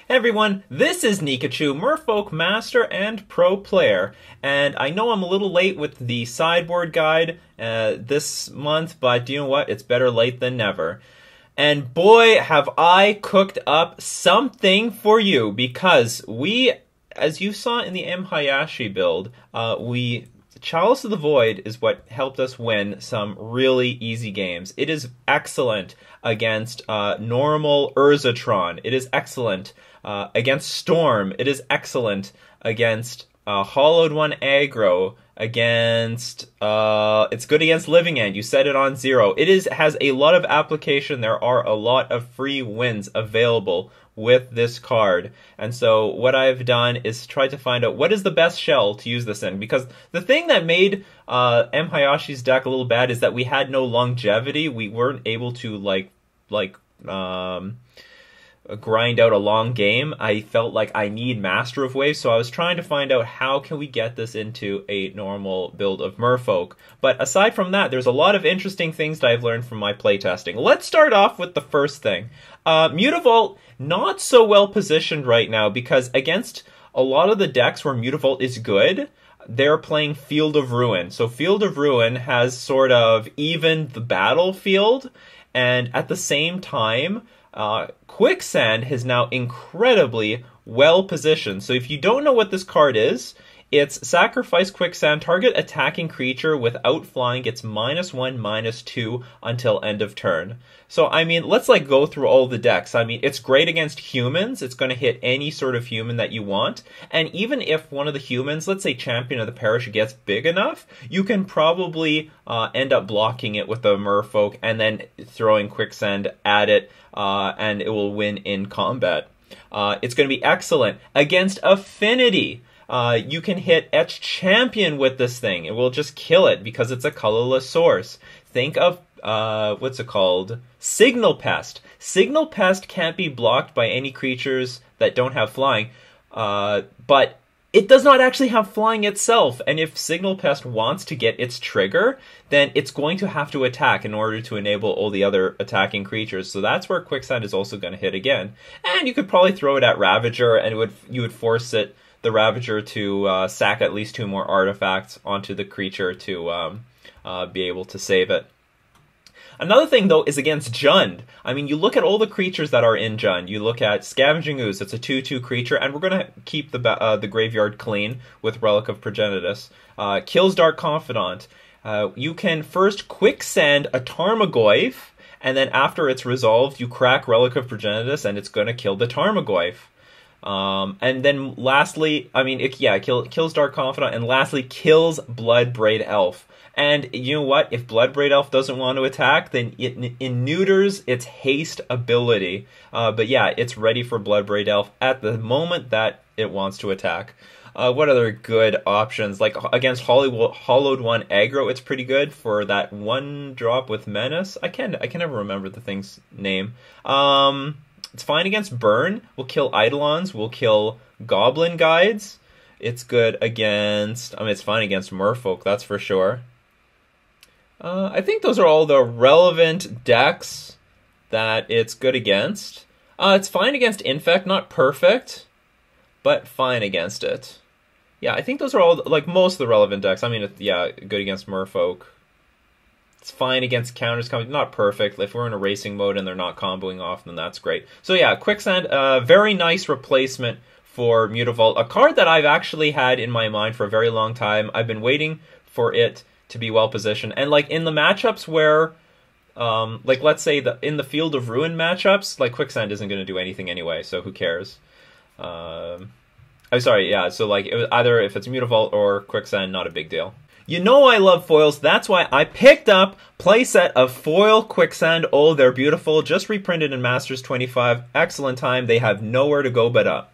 Hey everyone, this is Nikachu, Merfolk Master and Pro Player, and I know I'm a little late with the Sideboard guide this month, but you know what? It's better late than never. And boy, have I cooked up something for you, because we, as you saw in the M. Hayashi build, Chalice of the Void is what helped us win some really easy games. It is excellent against normal Urzatron. It is excellent against Storm. It is excellent against Hollowed One aggro. Against it's good against Living End. You set it on 0. It has a lot of application. There are a lot of free wins available with this card. And so what I've done is try to find out what is the best shell to use this in. Because the thing that made M. Hayashi's deck a little bad is that we had no longevity. We weren't able to grind out a long game. I felt like I need Master of Waves, so I was trying to find out how can we get this into a normal build of Merfolk. But aside from that, there's a lot of interesting things that I've learned from my playtesting. Let's start off with the first thing. Mutavault, not so well positioned right now, because against a lot of the decks where Mutavault is good, they're playing Field of Ruin. So Field of Ruin has sort of evened the battlefield, and at the same time, Quicksand is now incredibly well positioned. So if you don't know what this card is, it's sacrifice Quicksand, target attacking creature without flying gets -1/-2 until end of turn. So I mean, let's go through all the decks. I mean, it's great against humans. It's going to hit any sort of human that you want. And even if one of the humans, let's say Champion of the Parish, gets big enough, you can probably end up blocking it with a Merfolk and then throwing Quicksand at it, and it will win in combat. It's going to be excellent against Affinity. You can hit Etched Champion with this thing. It will just kill it because it's a colorless source. Think of, what's it called? Signal Pest. Signal Pest can't be blocked by any creatures that don't have flying, but it does not actually have flying itself. And if Signal Pest wants to get its trigger, then it's going to have to attack in order to enable all the other attacking creatures. So that's where Quicksand is also going to hit again. And you could probably throw it at Ravager, and you would force the Ravager to sack at least 2 more artifacts onto the creature to be able to save it. Another thing, though, is against Jund. I mean, you look at all the creatures that are in Jund. You look at Scavenging Ooze. It's a 2/2 creature, and we're going to keep the graveyard clean with Relic of Progenitus. Kills Dark Confidant. You can first Quicksand a Tarmogoyf, and then after it's resolved, you crack Relic of Progenitus, and it's going to kill the Tarmogoyf. And then lastly, I mean, kills Dark Confidant, and lastly, kills Bloodbraid Elf. And you know what? If Bloodbraid Elf doesn't want to attack, then it neuters its haste ability. But yeah, it's ready for Bloodbraid Elf at the moment that it wants to attack. What other good options? Like against Hollowed One aggro, it's pretty good for that 1-drop with Menace. I can never remember the thing's name. It's fine against Burn. We'll kill Eidolons. We'll kill Goblin Guides. It's good against... I mean, it's fine against Merfolk, that's for sure. I think those are all the relevant decks that it's good against. It's fine against Infect, not perfect, but fine against it. Yeah, I think those are all, most of the relevant decks. I mean, yeah, good against Merfolk. It's fine against counters, not perfect. If we're in a racing mode and they're not comboing off, then that's great. So yeah, Quicksand, very nice replacement for Mutavault. A card that I've actually had in my mind for a very long time. I've been waiting for it to be well positioned. And in the matchups where, let's say in the Field of Ruin matchups, Quicksand isn't going to do anything anyway, so who cares? I'm sorry, yeah, so either if it's Mutavault or Quicksand, not a big deal. You know I love foils, that's why I picked up playset of foil Quicksand. Oh, they're beautiful, just reprinted in Masters 25. Excellent time, they have nowhere to go but up.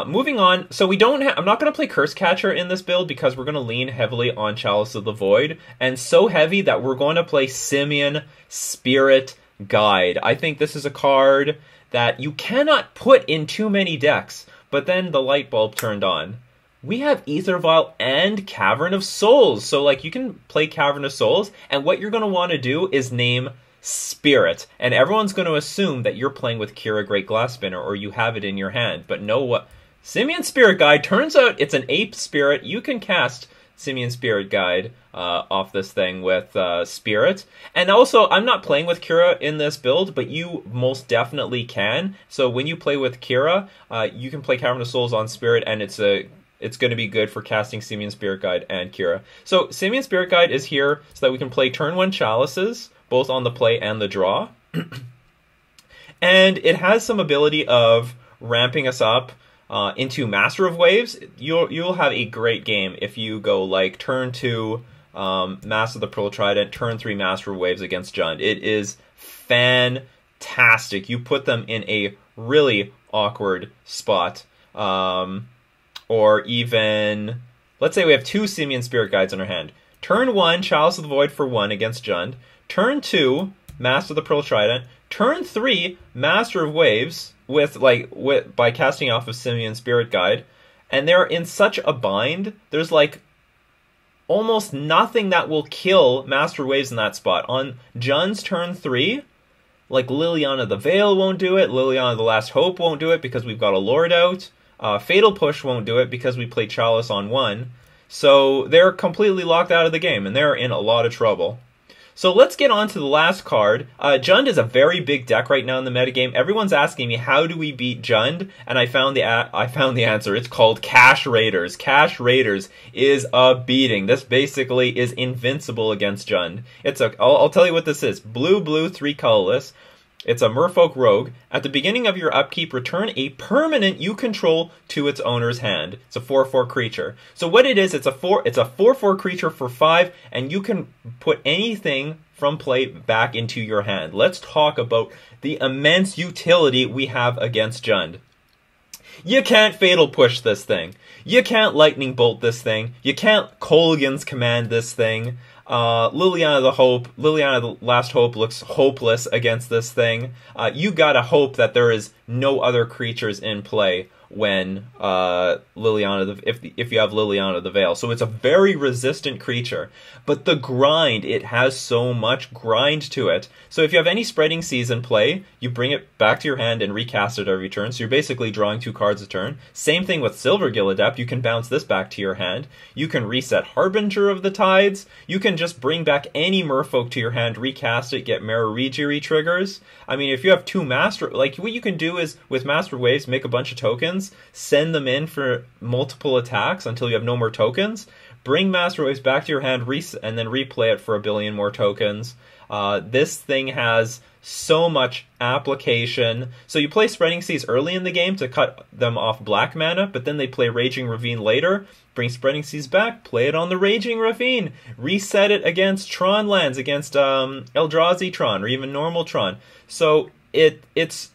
Moving on, so I'm not going to play Curse Catcher in this build because we're going to lean heavily on Chalice of the Void, and so heavy that we're going to play Simian Spirit Guide. I think this is a card that you cannot put in too many decks, but then the light bulb turned on. We have Aether Vial and Cavern of Souls, so you can play Cavern of Souls, and what you're going to want to do is name Spirit. And everyone's going to assume that you're playing with Kira Great Glass Spinner, or you have it in your hand. But no, what? Simian Spirit Guide, turns out it's an ape spirit. You can cast Simian Spirit Guide off this thing with Spirit. And also, I'm not playing with Kira in this build, but you most definitely can. So when you play with Kira, you can play Cavern of Souls on Spirit, and it's going to be good for casting Simian Spirit Guide and Kira. So Simian Spirit Guide is here so that we can play turn 1 Chalices, both on the play and the draw. And it has some ability of ramping us up into Master of Waves. You'll have a great game if you go like turn 2 Master of the Pearl Trident, turn 3 Master of Waves against Jund. It is fantastic. You put them in a really awkward spot. Or even, let's say we have 2 Simian Spirit Guides in our hand. Turn 1, Chalice of the Void for 1 against Jund. Turn 2, Master of the Pearl Trident. Turn 3, Master of Waves by casting off of Simian Spirit Guide. And they're in such a bind. There's like almost nothing that will kill Master of Waves in that spot. On Jund's turn 3, like Liliana the Veil won't do it. Liliana the Last Hope won't do it because we've got a Lord out. Fatal Push won't do it because we played Chalice on 1. So they're completely locked out of the game, and they're in a lot of trouble. So let's get on to the last card. Jund is a very big deck right now in the metagame. Everyone's asking me, how do we beat Jund? And I found the answer. It's called Cash Raiders. Cash Raiders is a beating. This basically is invincible against Jund. I'll tell you what this is. Blue, 3 colorless. It's a Merfolk Rogue. At the beginning of your upkeep, return a permanent you control to its owner's hand. It's a 4/4 creature. So what it is, it's a 4/4 creature for 5, and you can put anything from play back into your hand. Let's talk about the immense utility we have against Jund. You can't Fatal Push this thing. You can't Lightning Bolt this thing. You can't Kolaghan's Command this thing. Liliana the Last Hope looks hopeless against this thing. You gotta hope that there is no other creatures in play when if you have Liliana the Veil. So it's a very resistant creature. But the grind, it has so much grind to it. So if you have any Spreading Seas in play, you bring it back to your hand and recast it every turn. So you're basically drawing 2 cards a turn. Same thing with Silvergill Adept. You can bounce this back to your hand. You can reset Harbinger of the Tides. You can just bring back any Merfolk to your hand, recast it, get Mararigiri triggers. I mean, if you have 2 Master... Like, what you can do is, with Master Waves, make a bunch of tokens, send them in for multiple attacks until you have no more tokens, bring Master Waves back to your hand, and then replay it for a billion more tokens. This thing has so much application. So you play Spreading Seas early in the game to cut them off black mana, but then they play Raging Ravine later, bring Spreading Seas back, play it on the Raging Ravine, reset it against Tron lands, against Eldrazi Tron, or even normal Tron. So it's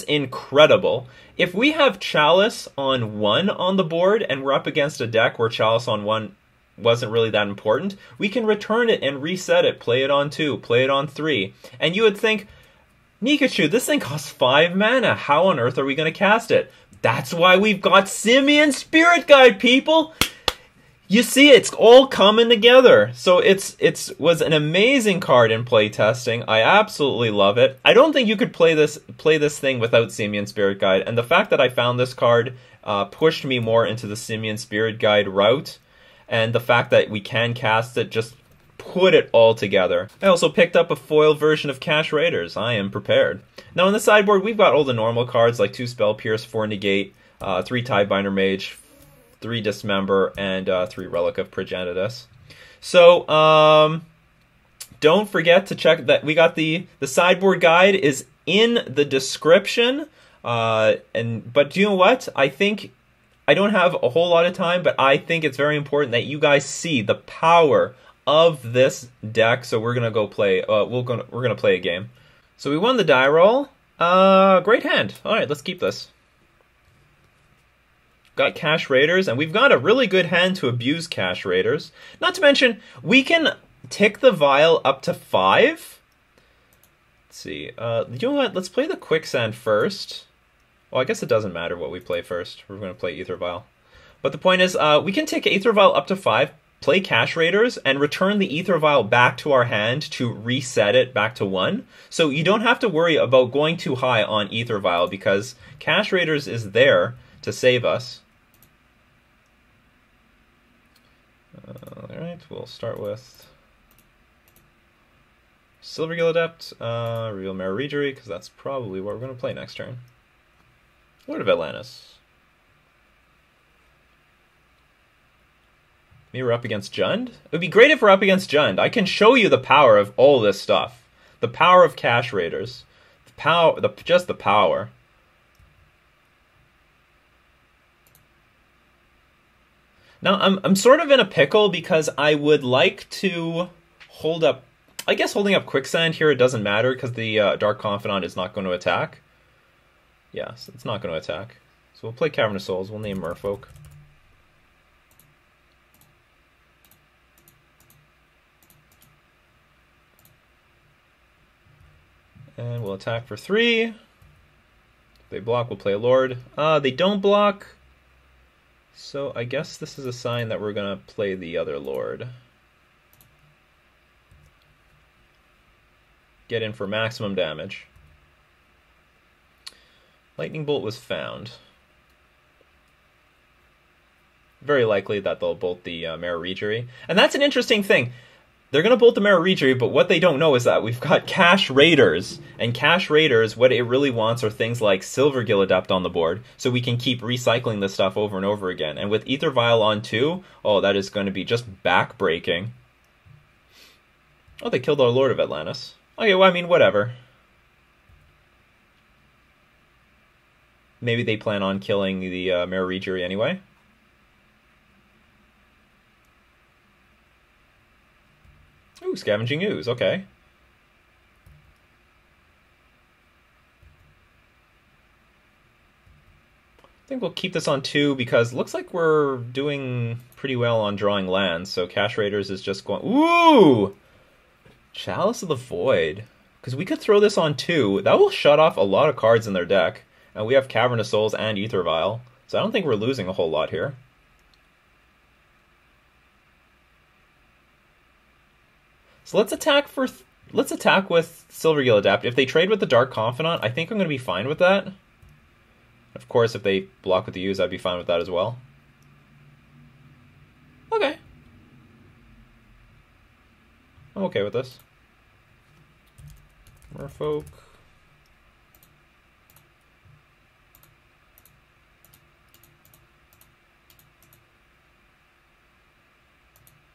incredible. If we have Chalice on 1 on the board, and we're up against a deck where Chalice on 1 wasn't really that important, we can return it and reset it, play it on 2, play it on 3. And you would think, Nikachu, this thing costs 5 mana. How on earth are we going to cast it? That's why we've got Simian Spirit Guide, people! You see, it's all coming together. So it was an amazing card in playtesting. I absolutely love it. I don't think you could play this thing without Simian Spirit Guide, and the fact that I found this card pushed me more into the Simian Spirit Guide route, and the fact that we can cast it just put it all together. I also picked up a foil version of Cash Raiders. I am prepared. Now in the sideboard, we've got all the normal cards like 2 Spell Pierce, 4 Negate, 3 Tidebinder Mage, 3 Dismember, and 3 Relic of Progenitus. So, don't forget to check that we got the sideboard guide is in the description. But do you know what? I think I don't have a whole lot of time, but I think it's very important that you guys see the power of this deck. So we're gonna go play. We're gonna play a game. So we won the die roll. Great hand. All right, let's keep this. Got Cash Raiders, and we've got a really good hand to abuse Cash Raiders. Not to mention, we can tick the vial up to 5. Let's see. You know what? Let's play the Quicksand first. Well, I guess it doesn't matter what we play first. We're going to play Aether Vial. But the point is, we can take Aether Vial up to 5, play Cash Raiders and return the Ether Vial back to our hand to reset it back to 1. So you don't have to worry about going too high on Ether Vial because Cash Raiders is there to save us. Alright, we'll start with Silvergill Adept, reveal Mara Regery, because that's probably what we're going to play next turn. Lord of Atlantis. Maybe we're up against Jund? It would be great if we're up against Jund. I can show you the power of all this stuff. The power of Cash Raiders. Just the power. Now, I'm sort of in a pickle because I would like to hold up... I guess holding up Quicksand here, it doesn't matter because the Dark Confidant is not going to attack. Yes, it's not going to attack. So we'll play Cavern of Souls. We'll name Merfolk. And we'll attack for 3. If they block, we'll play a Lord. They don't block. So I guess this is a sign that we're going to play the other Lord. Get in for maximum damage. Lightning Bolt was found. Very likely that they'll bolt the Mara Regery. And that's an interesting thing. They're going to bolt the Mara Regery, but what they don't know is that we've got Cash Raiders. And Cash Raiders, what it really wants are things like Silvergill Adept on the board, so we can keep recycling this stuff over and over again. And with Ether Vial on 2, oh, that is going to be just back-breaking. Oh, they killed our Lord of Atlantis. Okay, well, I mean, whatever. Maybe they plan on killing the Mara Regery anyway. Ooh, Scavenging Ooze, okay. I think we'll keep this on 2 because it looks like we're doing pretty well on drawing lands, so Cash Raiders is just going... Ooh! Chalice of the Void. Because we could throw this on 2. That will shut off a lot of cards in their deck. And we have Cavern of Souls and Ether Vial. So I don't think we're losing a whole lot here. So let's attack with Silvergill Adept. If they trade with the Dark Confidant, I think I'm going to be fine with that. Of course, if they block with the Use, I'd be fine with that as well. Okay. I'm okay with this. Merfolk.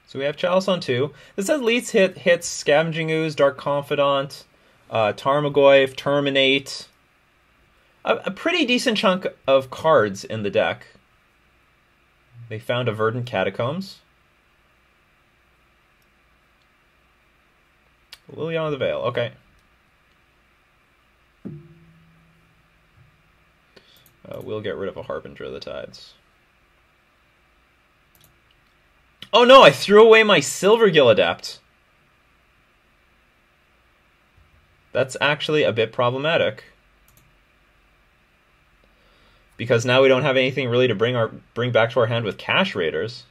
So we have Chalice on 2. This at least hits Scavenging Ooze, Dark Confidant, Tarmogoyf, Terminate. A pretty decent chunk of cards in the deck. They found a Verdant Catacombs. Liliana of the Veil, okay. We'll get rid of a Harbinger of the Tides. Oh no, I threw away my Silvergill Adept. That's actually a bit problematic. Because now we don't have anything really to bring back to our hand with Cash Raiders.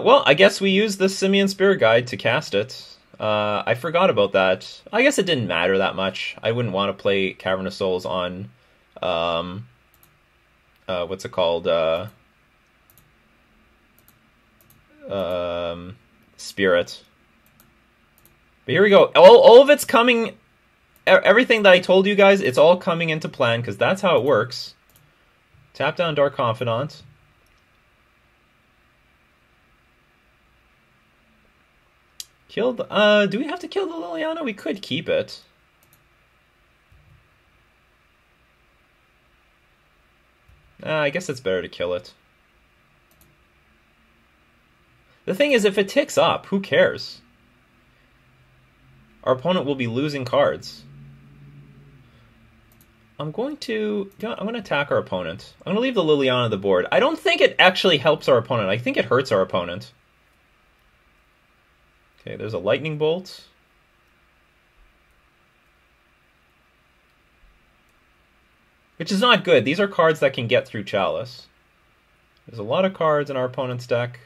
Well, I guess we used the Simian Spirit Guide to cast it. I forgot about that. I guess it didn't matter that much. I wouldn't want to play Cavern of Souls on, what's it called? Spirit. But here we go. All of it's coming, everything that I told you guys, it's all coming into plan, because that's how it works. Tap down Dark Confidant. Kill the, do we have to kill the Liliana? We could keep it. I guess it's better to kill it. The thing is, if it ticks up, who cares? Our opponent will be losing cards. I'm going to attack our opponent. I'm going to leave the Liliana on the board. I don't think it actually helps our opponent. I think it hurts our opponent. Okay, there's a lightning bolt. Which is not good. These are cards that can get through Chalice. There's a lot of cards in our opponent's deck.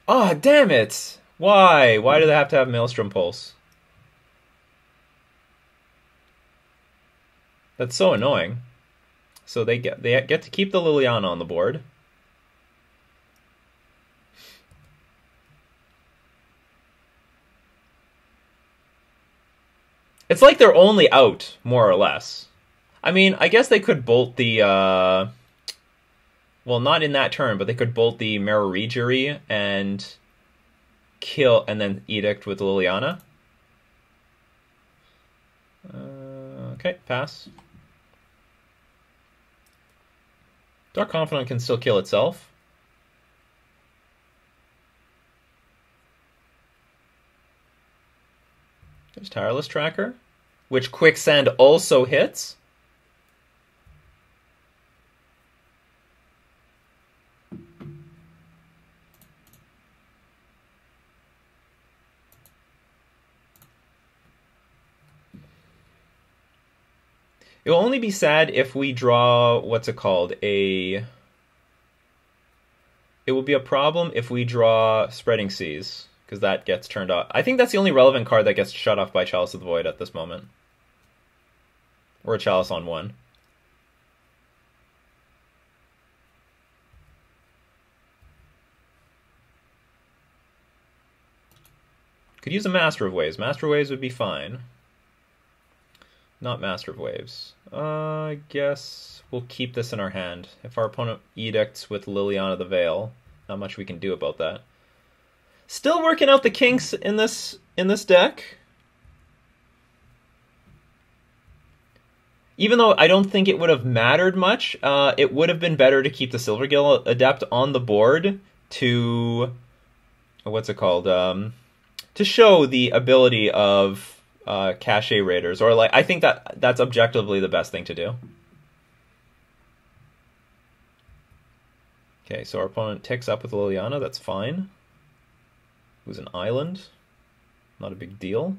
Oh, damn it! Why? Why do they have to have Maelstrom Pulse? That's so annoying. So they get to keep the Liliana on the board. It's like they're only out, more or less. I mean, I guess they could bolt the, well, not in that turn, but they could bolt the Mararigiri and kill, and then Edict with Liliana. Okay, pass. Dark Confidant can still kill itself. There's Tireless Tracker, which Quicksand also hits. It will only be sad if we draw, what's it called, It will be a problem if we draw Spreading Seas, because that gets turned off. I think that's the only relevant card that gets shut off by Chalice of the Void at this moment. Or a Chalice on 1. Could use a Master of Waves. Master of Waves would be fine. Not Master of Waves. I guess we'll keep this in our hand. If our opponent edicts with Liliana the Veil, not much we can do about that. Still working out the kinks in this deck. Even though I don't think it would have mattered much, it would have been better to keep the Silvergill Adept on the board to, what's it called? To show the ability of Cache Raiders, or like, I think that's objectively the best thing to do. Okay, so our opponent ticks up with Liliana, that's fine. Who's an island, not a big deal.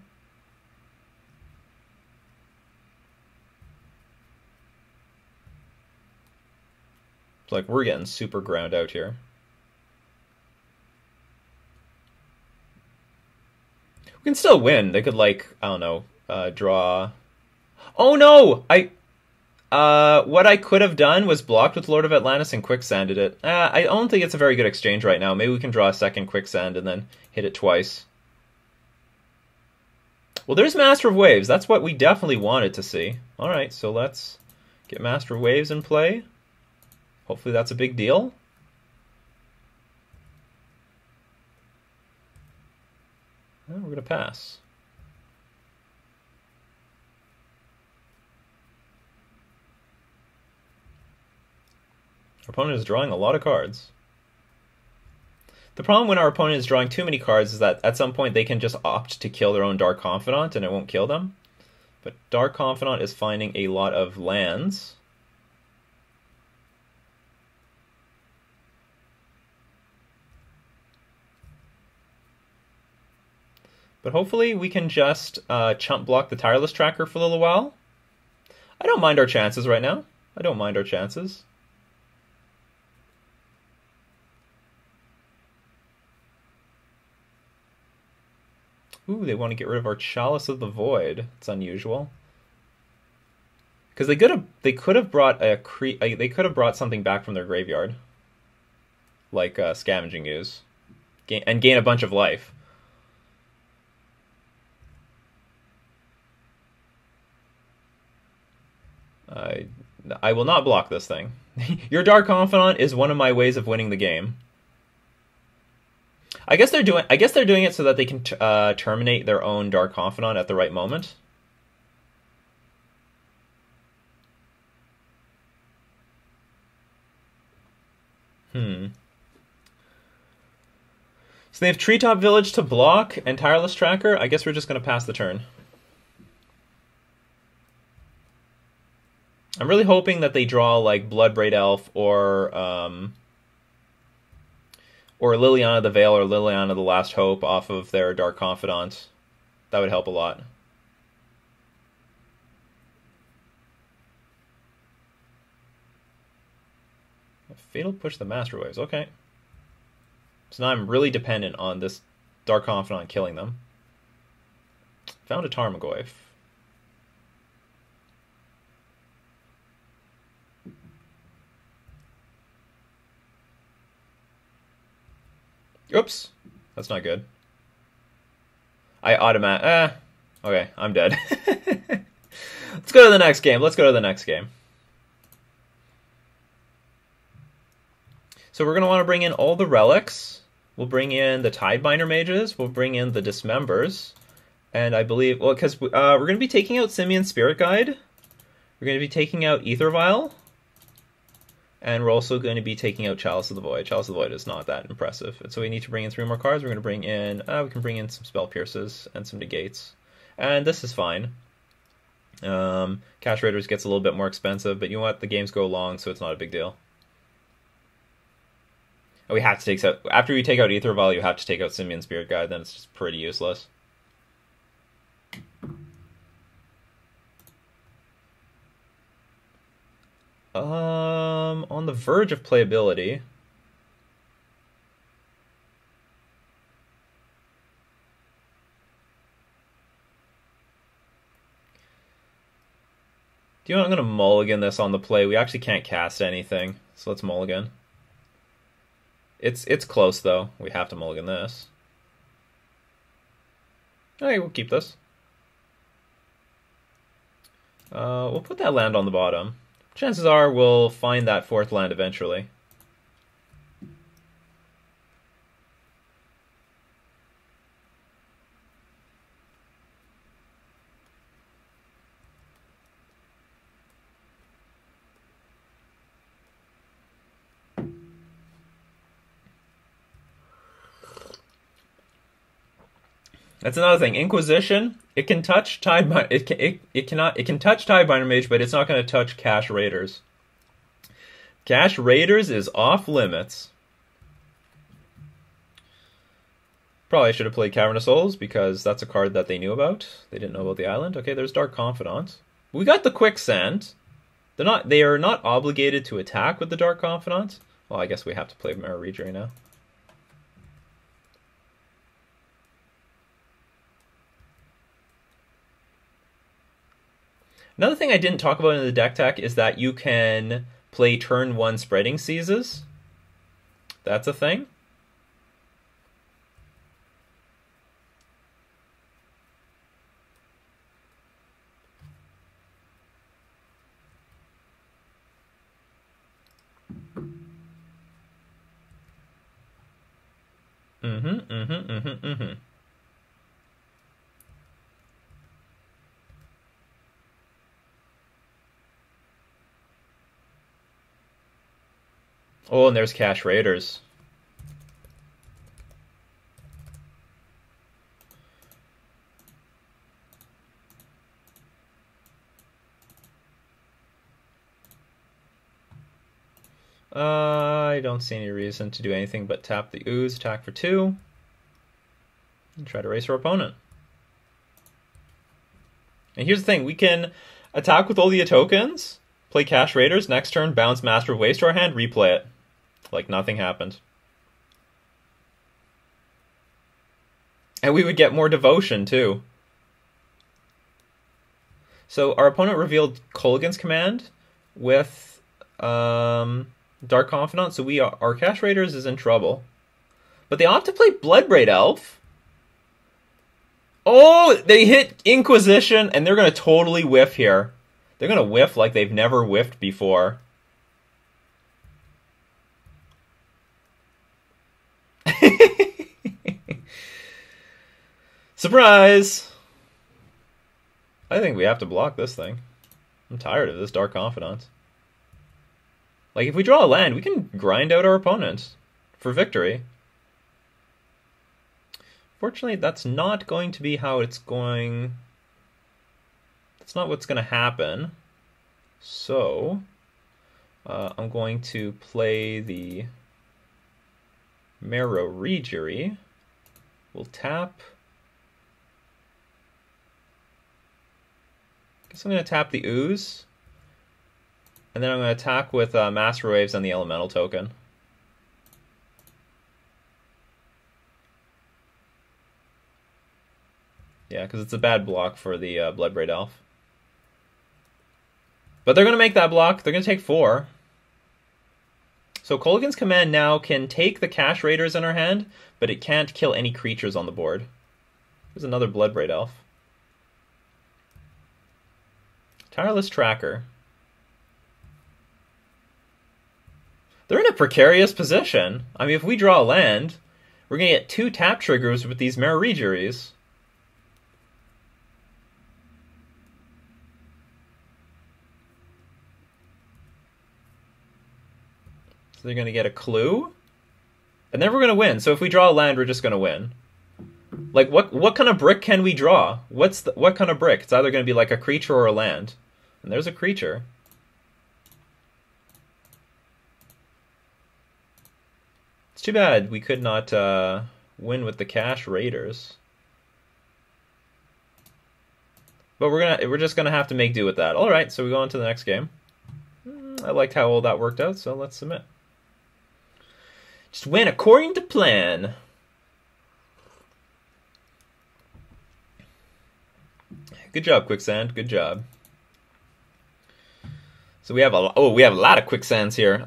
It's like we're getting super ground out here. We can still win. They could, like, I don't know, draw. Oh no! What I could have done was blocked with Lord of Atlantis and Quicksanded it. I don't think it's a very good exchange right now. Maybe we can draw a second Quicksand and then hit it twice. Well, there's Master of Waves. That's what we definitely wanted to see. Alright, so let's get Master of Waves in play. Hopefully that's a big deal. We're going to pass. Our opponent is drawing a lot of cards. The problem when our opponent is drawing too many cards is that at some point they can just opt to kill their own Dark Confidant and it won't kill them. But Dark Confidant is finding a lot of lands. But hopefully we can just chump block the Tireless Tracker for a little while. I don't mind our chances right now. I don't mind our chances. Ooh, they want to get rid of our Chalice of the Void. It's unusual. Because they could have brought they could have brought something back from their graveyard, like Scavenging Ooze, and gain a bunch of life. I will not block this thing. Your Dark Confidant is one of my ways of winning the game. I guess they're doing it so that they can terminate their own Dark Confidant at the right moment. So they have Treetop Village to block and Tireless Tracker. I guess we're just going to pass the turn. I'm really hoping that they draw like Bloodbraid Elf or Liliana the Veil or Liliana the Last Hope off of their Dark Confidant. That would help a lot. Fatal Push the Master Waves, okay. So now I'm really dependent on this Dark Confidant killing them. Found a Tarmogoyf. Oops. That's not good. I okay, I'm dead. Let's go to the next game. So we're going to want to bring in all the relics. We'll bring in the Tidebinder Mages. We'll bring in the Dismembers. And I believe, well, because we're going to be taking out Simeon's Spirit Guide. We're going to be taking out Aether Vial. And we're also going to be taking out Chalice of the Void. Chalice of the Void is not that impressive. And so we need to bring in 3 more cards. We're going to bring in, we can bring in some Spell Pierces and some Negates. And this is fine. Cash Raiders gets a little bit more expensive, but you know what? The games go long, so it's not a big deal. And we have to take out, after we take out Aether Vial, you have to take out Simeon's Spirit Guide, then it's just pretty useless. On the verge of playability. Do you know what? I'm going to mulligan this on the play. We actually can't cast anything, so let's mulligan. It's close, though. We have to mulligan this. Okay, we'll keep this. We'll put that land on the bottom. Chances are we'll find that 4th land eventually. That's another thing. Inquisition, it can touch Tidebinder. It can touch Tidebinder Mage, but it's not going to touch Cash Raiders. Cash Raiders is off limits. Probably should have played Cavern of Souls because that's a card that they knew about. They didn't know about the island. Okay, there's Dark Confidant. We got the Quicksand. They are not obligated to attack with the Dark Confidant. Well, I guess we have to play Mara Rejury now. Another thing I didn't talk about in the deck tech is that you can play turn 1 Spreading Seizes. That's a thing. Oh, and there's Cash Raiders. I don't see any reason to do anything but tap the Ooze, attack for 2, and try to race our opponent. And here's the thing, we can attack with all the tokens, play Cash Raiders, next turn bounce Master of Waste to our hand, replay it. Like nothing happened. And we would get more devotion too. So our opponent revealed Kolaghan's Command with Dark Confidant, so our Cash Raiders is in trouble. But they opt to play Bloodbraid Elf. Oh, they hit Inquisition, and they're going to totally whiff here. They're going to whiff like they've never whiffed before. Surprise! I think we have to block this thing. I'm tired of this Dark Confidant. Like, if we draw a land, we can grind out our opponent for victory. Fortunately, that's not going to be how it's going... That's not what's going to happen. So I'm going to play the Merfolk. We'll tap. Guess I'm going to tap the Ooze. And then I'm going to attack with Master Waves and the Elemental token. Yeah, because it's a bad block for the Bloodbraid Elf. But they're going to make that block. They're going to take 4. So Kolaghan's Command now can take the Cash Raiders in our hand, but it can't kill any creatures on the board. There's another Bloodbraid Elf. Tireless Tracker. They're in a precarious position. I mean, if we draw a land, we're going to get 2 tap triggers with these Merfolk. So they're going to get a clue, and then we're going to win. So if we draw a land, we're just going to win. Like, what kind of brick can we draw? What kind of brick? It's either going to be like a creature or a land. And there's a creature. It's too bad we could not win with the Cash Raiders. But we're just gonna have to make do with that. All right, so we go on to the next game. I liked how all that worked out, so let's submit. Just win according to plan. Good job, Quicksand. Good job. So we have a lot of Quicksands here.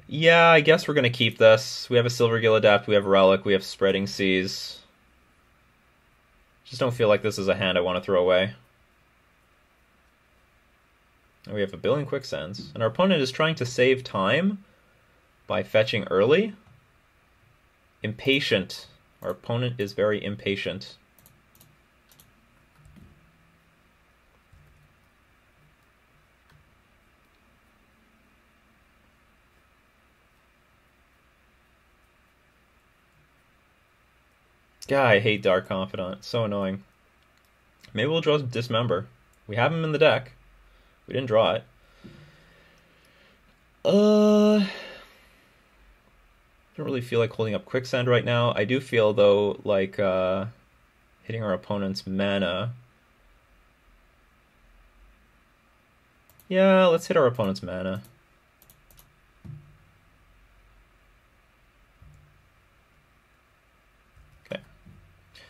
Yeah, I guess we're gonna keep this. We have a Silvergill Adapt, we have Relic, we have Spreading Seas. Just don't feel like this is a hand I want to throw away. And we have a billion Quicksands. And our opponent is trying to save time by fetching early. Impatient. Our opponent is very impatient. God, I hate Dark Confidant. It's so annoying. Maybe we'll draw Dismember. We have him in the deck. We didn't draw it. I don't really feel like holding up Quicksand right now. I do feel, though, like hitting our opponent's mana. Yeah, let's hit our opponent's mana.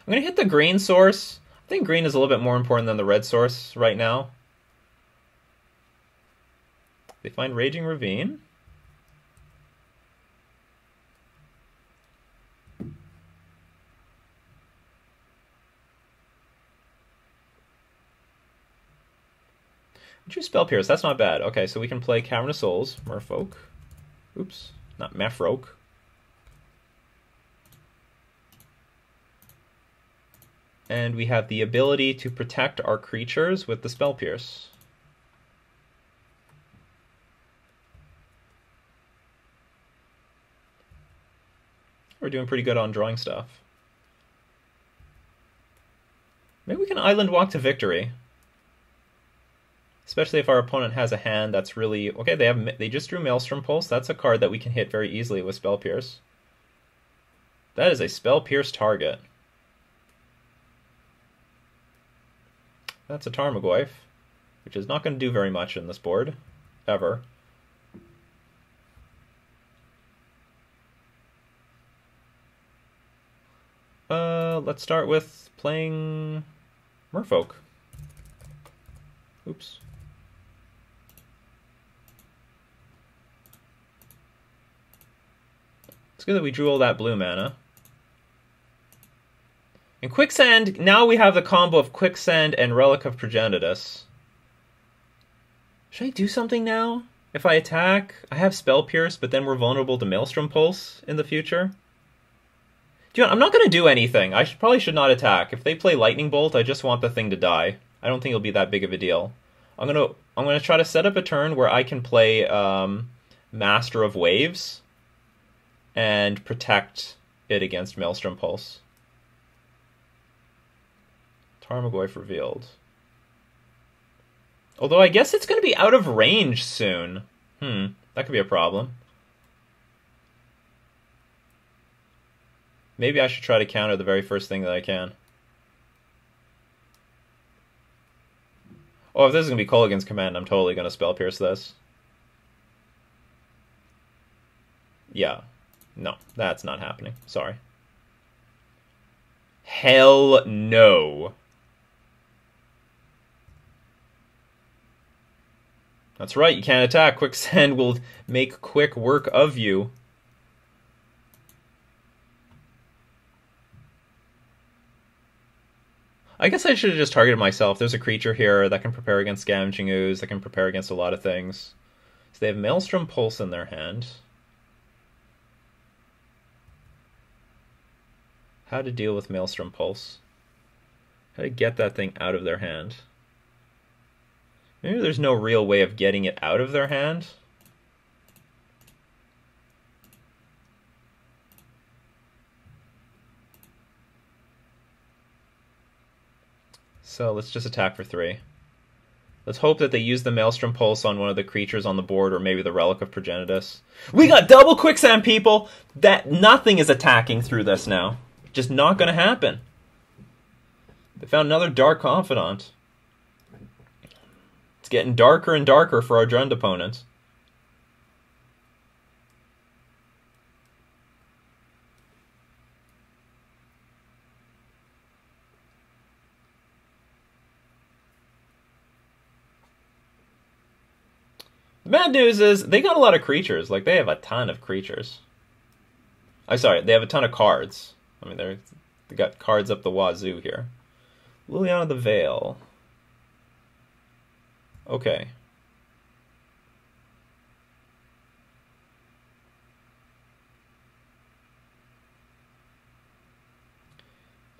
I'm going to hit the green source. I think green is a little bit more important than the red source right now. They find Raging Ravine. Choose Spell Pierce. That's not bad. Okay, so we can play Cavern of Souls, Merfolk. Oops, not Merfolk. And we have the ability to protect our creatures with the Spell Pierce. We're doing pretty good on drawing stuff. Maybe we can Island Walk to victory. Especially if our opponent has a hand that's really... Okay, they just drew Maelstrom Pulse. That's a card that we can hit very easily with Spell Pierce. That is a Spell Pierce target. That's a Tarmogoyf, which is not going to do very much in this board, ever. Let's start with playing Merfolk. Oops. It's good that we drew all that blue mana. In Quicksand, now we have the combo of Quicksand and Relic of Progenitus. Should I do something now? If I attack, I have Spell Pierce, but then we're vulnerable to Maelstrom Pulse in the future. Do you know, I'm not going to do anything. I probably should not attack. If they play Lightning Bolt, I just want the thing to die. I don't think it'll be that big of a deal. I'm gonna try to set up a turn where I can play Master of Waves and protect it against Maelstrom Pulse. Tarmogoyf revealed. Although I guess it's going to be out of range soon. That could be a problem. Maybe I should try to counter the very first thing that I can. Oh, if this is going to be Kolaghan's Command, I'm totally going to Spell Pierce this. Yeah. No, that's not happening. Sorry. Hell no. That's right, you can't attack. Quicksand will make quick work of you. I guess I should have just targeted myself. There's a creature here that can prepare against Scavenging Ooze, that can prepare against a lot of things. So they have Maelstrom Pulse in their hand. How to deal with Maelstrom Pulse. How to get that thing out of their hand. Maybe there's no real way of getting it out of their hand. So let's just attack for 3. Let's hope that they use the Maelstrom Pulse on one of the creatures on the board, or maybe the Relic of Progenitus. We got double Quicksand, people! That nothing is attacking through this now. Just not going to happen. They found another Dark Confidant. It's getting darker and darker for our Drund opponents. The bad news is they got a lot of creatures. Like, they have a ton of creatures. I'm sorry, they have a ton of cards. I mean, they got cards up the wazoo here. Liliana the Veil. Okay.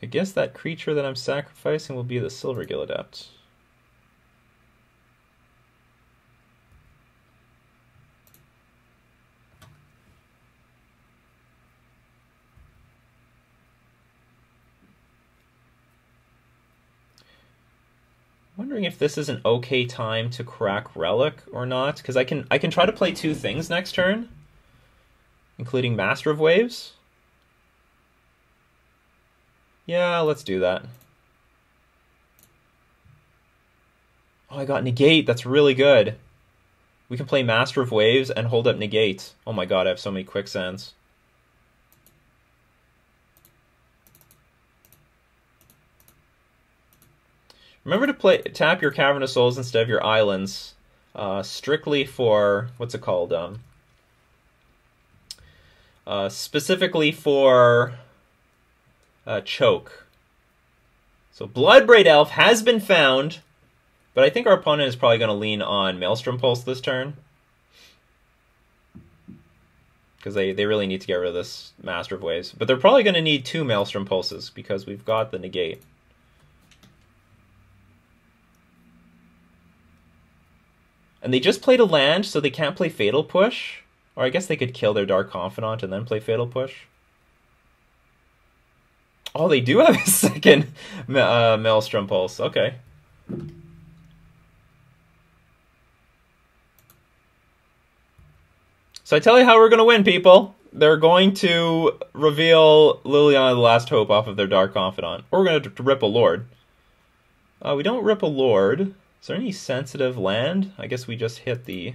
I guess that creature that I'm sacrificing will be the Silvergill Adept. Wondering if this is an okay time to crack Relic or not, because I can try to play 2 things next turn, including Master of Waves. Yeah, let's do that. Oh, I got Negate. That's really good. We can play Master of Waves and hold up Negate. Oh my god, I have so many Quicksands. Remember to tap your Cavern of Souls instead of your islands, strictly for, what's it called? Specifically for Choke. So Bloodbraid Elf has been found, but I think our opponent is probably going to lean on Maelstrom Pulse this turn. Because they really need to get rid of this Master of Waves. But they're probably going to need 2 Maelstrom Pulses, because we've got the Negate. And they just played a land, so they can't play Fatal Push. Or I guess they could kill their Dark Confidant and then play Fatal Push. Oh, they do have a second Maelstrom Pulse. Okay. So I tell you how we're going to win, people. They're going to reveal Liliana the Last Hope off of their Dark Confidant. Or we're going to rip a Lord. We don't rip a Lord. Is there any sensitive land? I guess we just hit the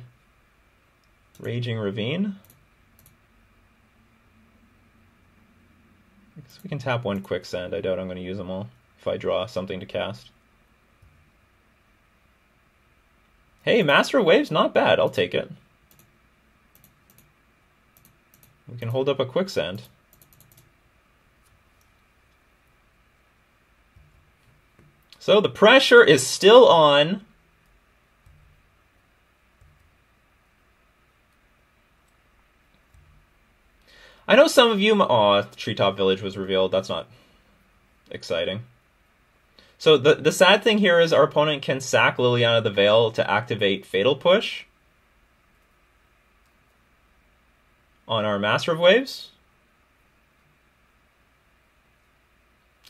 Raging Ravine. I guess we can tap 1 Quicksand. I doubt I'm going to use them all if I draw something to cast. Hey, Master of Waves, not bad. I'll take it. We can hold up a Quicksand. So the pressure is still on. I know some of you... Aw, Treetop Village was revealed. That's not exciting. So the sad thing here is our opponent can sack Liliana the Veil to activate Fatal Push on our Master of Waves.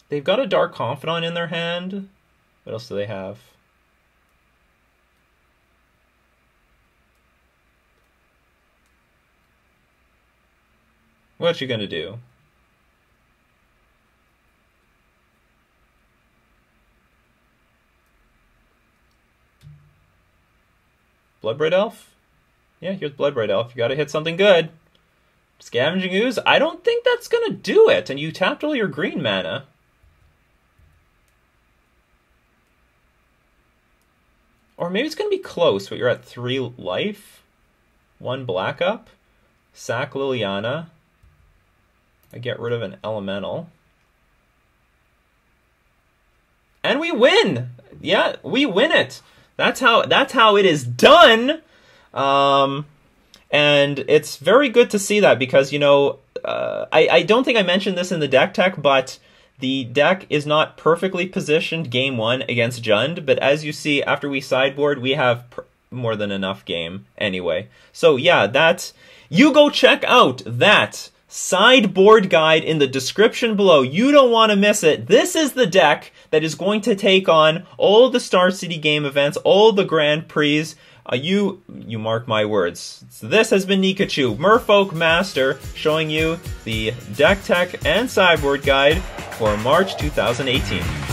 They've got a Dark Confidant in their hand. What else do they have? What you gonna do? Bloodbraid Elf? Yeah, here's Bloodbraid Elf. You gotta hit something good. Scavenging Ooze? I don't think that's gonna do it, and you tapped all your green mana. Or maybe it's gonna be close, but you're at 3 life. 1 black up. Sack Liliana. I get rid of an elemental. And we win! Yeah, we win it! That's how it is done! And it's very good to see that because, you know, I don't think I mentioned this in the deck tech, but the deck is not perfectly positioned game 1 against Jund, but as you see, after we sideboard, we have more than enough game anyway. So yeah, you go check out that sideboard guide in the description below. You don't want to miss it. This is the deck that is going to take on all the Star City game events, all the Grand Prix. You mark my words. So this has been Nikachu, Merfolk Master, showing you the deck tech and sideboard guide for March 2018.